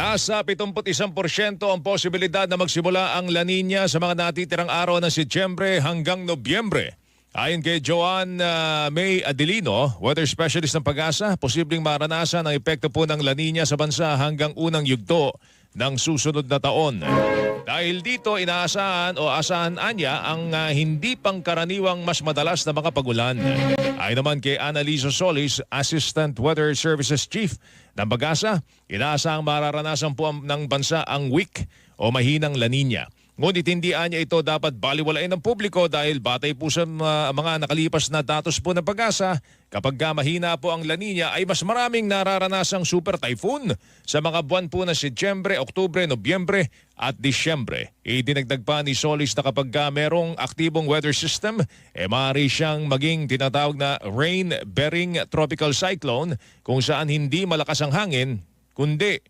Nasa 71% ang posibilidad na magsimula ang La Nina sa mga natitirang araw ng Setyembre hanggang Nobyembre. Ayon kay Joanne May Adelino, weather specialist ng Pag-asa, posibleng maranasan ang epekto po ng La Nina sa bansa hanggang unang yugto ng susunod na taon. Dahil dito, asahan niya ang hindi pangkaraniwang mas madalas na mga pagulan. Ayon naman kay Annalisa Solis, Assistant Weather Services Chief ng Pag-asa, inaasahang mararanasan po ng bansa ang weak o mahinang La Nina. Ngunit hindi niya ito dapat baliwalain ng publiko dahil batay po sa mga nakalipas na datos po ng Pag-asa, kapag mahina po ang La Nina ay mas maraming nararanasang super typhoon sa mga buwan po na Setyembre, Oktubre, Nobyembre at Disyembre. Idinagdag pa ni Solis na kapag merong aktibong weather system, maaari siyang maging tinatawag na rain-bearing tropical cyclone kung saan hindi malakas ang hangin, kundi